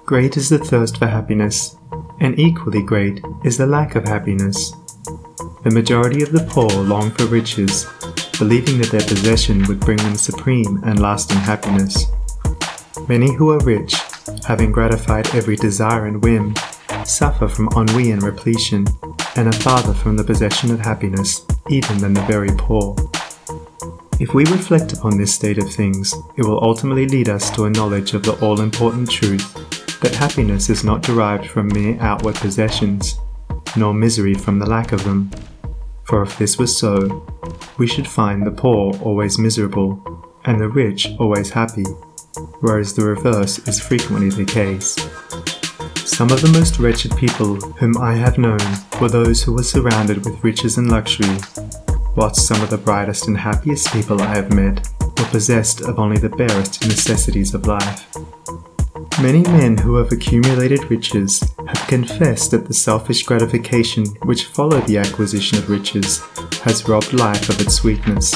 Great is the thirst for happiness, and equally great is the lack of happiness. The majority of the poor long for riches, believing that their possession would bring them supreme and lasting happiness. Many who are rich, having gratified every desire and whim, suffer from ennui and repletion, and are farther from the possession of happiness even than the very poor. If we reflect upon this state of things, it will ultimately lead us to a knowledge of the all-important truth that happiness is not derived from mere outward possessions, nor misery from the lack of them. For if this were so, we should find the poor always miserable, and the rich always happy, whereas the reverse is frequently the case. Some of the most wretched people whom I have known were those who were surrounded with riches and luxury, whilst some of the brightest and happiest people I have met were possessed of only the barest necessities of life. Many men who have accumulated riches have confessed that the selfish gratification which followed the acquisition of riches has robbed life of its sweetness,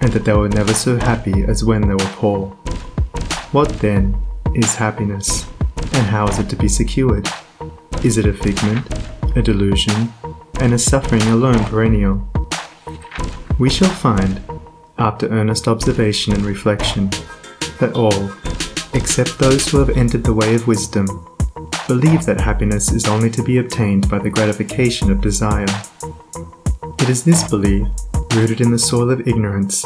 and that they were never so happy as when they were poor. What then is happiness, and how is it to be secured? Is it a figment, a delusion, and is suffering alone perennial? We shall find, after earnest observation and reflection, that all, except those who have entered the way of wisdom, believe that happiness is only to be obtained by the gratification of desire. It is this belief, rooted in the soil of ignorance,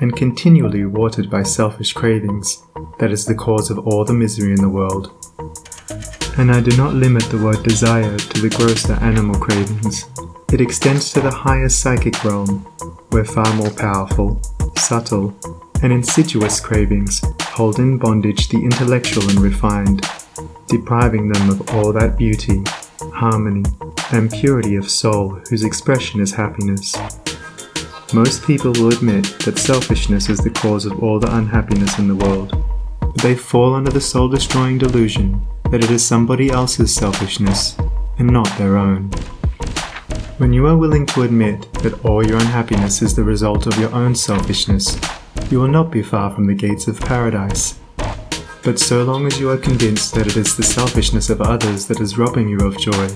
and continually watered by selfish cravings, that is the cause of all the misery in the world. And I do not limit the word desire to the grosser animal cravings. It extends to the higher psychic realm, where far more powerful, subtle, and insidious cravings hold in bondage the intellectual and refined, depriving them of all that beauty, harmony, and purity of soul whose expression is happiness. Most people will admit that selfishness is the cause of all the unhappiness in the world, but they fall under the soul-destroying delusion that it is somebody else's selfishness and not their own. When you are willing to admit that all your unhappiness is the result of your own selfishness, you will not be far from the gates of paradise. But so long as you are convinced that it is the selfishness of others that is robbing you of joy,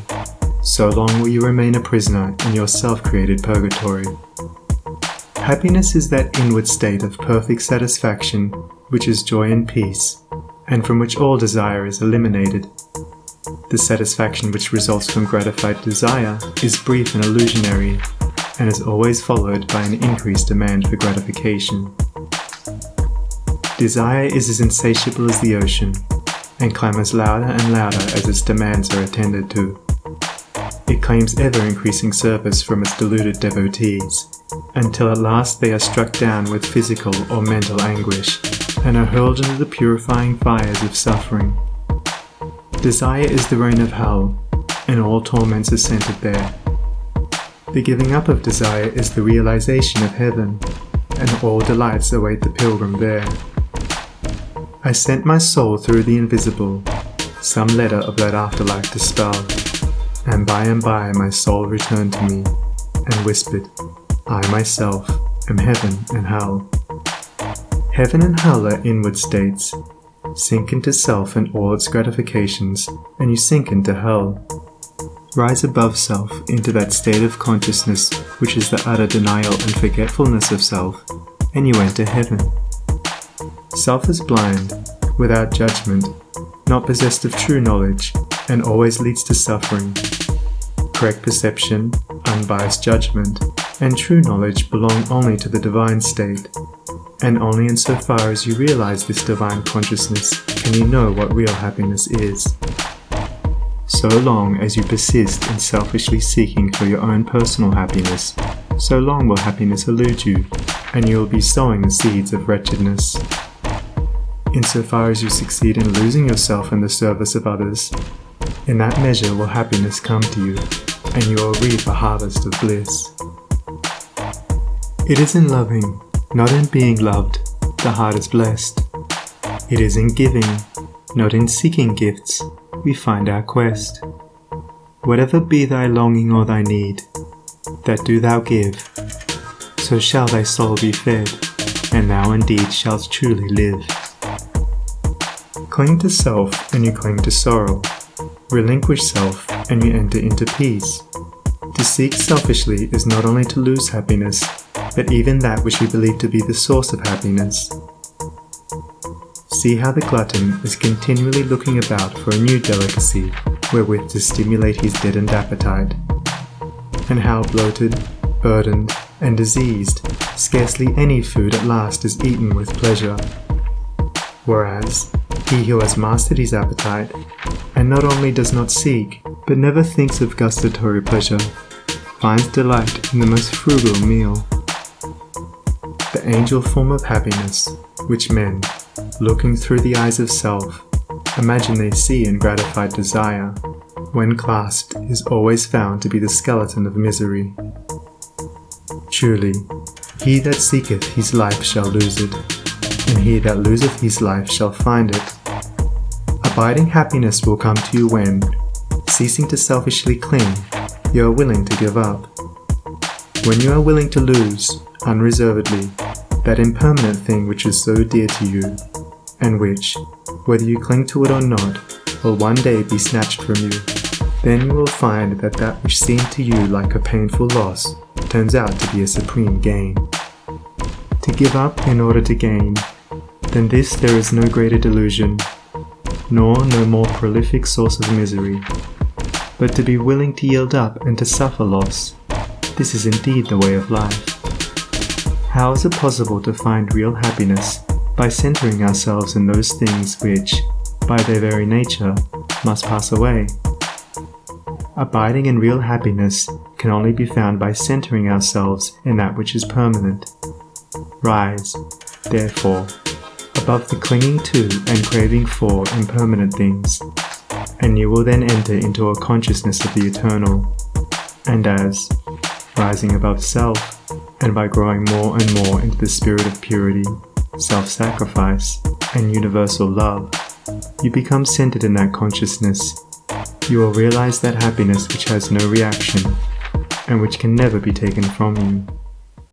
so long will you remain a prisoner in your self-created purgatory. Happiness is that inward state of perfect satisfaction which is joy and peace, and from which all desire is eliminated. The satisfaction which results from gratified desire is brief and illusionary, and is always followed by an increased demand for gratification. Desire is as insatiable as the ocean, and clamours louder and louder as its demands are attended to. It claims ever-increasing service from its deluded devotees, until at last they are struck down with physical or mental anguish, and are hurled into the purifying fires of suffering. Desire is the reign of hell, and all torments are centered there. The giving up of desire is the realization of heaven, and all delights await the pilgrim there. I sent my soul through the invisible, some letter of that afterlife to spell, and by my soul returned to me, and whispered, I myself am heaven and hell. Heaven and hell are inward states. Sink into self and all its gratifications, and you sink into hell. Rise above self into that state of consciousness which is the utter denial and forgetfulness of self, and you enter heaven. Self is blind, without judgment, not possessed of true knowledge, and always leads to suffering. Correct perception, unbiased judgment, and true knowledge belong only to the divine state, and only insofar as you realize this divine consciousness can you know what real happiness is. So long as you persist in selfishly seeking for your own personal happiness, so long will happiness elude you, and you will be sowing the seeds of wretchedness. Insofar as you succeed in losing yourself in the service of others, in that measure will happiness come to you, and you will reap a harvest of bliss. It is in loving, not in being loved, the heart is blessed. It is in giving, not in seeking gifts, we find our quest. Whatever be thy longing or thy need, that do thou give, so shall thy soul be fed, and thou indeed shalt truly live. cling to self and you cling to sorrow. Relinquish self and you enter into peace. To seek selfishly is not only to lose happiness, but even that which we believe to be the source of happiness. See how the glutton is continually looking about for a new delicacy wherewith to stimulate his deadened appetite, and how bloated, burdened, and diseased, scarcely any food at last is eaten with pleasure. Whereas, he who has mastered his appetite, and not only does not seek, but never thinks of gustatory pleasure, finds delight in the most frugal meal. The angel form of happiness, which men, looking through the eyes of self, imagine they see in gratified desire, when clasped is always found to be the skeleton of misery. Truly, he that seeketh his life shall lose it, and he that loseth his life shall find it. Abiding happiness will come to you when, ceasing to selfishly cling, you are willing to give up. When you are willing to lose, unreservedly, that impermanent thing which is so dear to you, and which, whether you cling to it or not, will one day be snatched from you, then you will find that that which seemed to you like a painful loss turns out to be a supreme gain. To give up in order to gain, than this there is no greater delusion, nor no more prolific source of misery. But to be willing to yield up and to suffer loss, this is indeed the way of life. How is it possible to find real happiness by centering ourselves in those things which, by their very nature, must pass away? Abiding in real happiness can only be found by centering ourselves in that which is permanent. Rise, therefore, above the clinging to and craving for impermanent things, and you will then enter into a consciousness of the eternal. And as, rising above self, and by growing more and more into the spirit of purity, self-sacrifice, and universal love, you become centered in that consciousness, you will realize that happiness which has no reaction, and which can never be taken from you.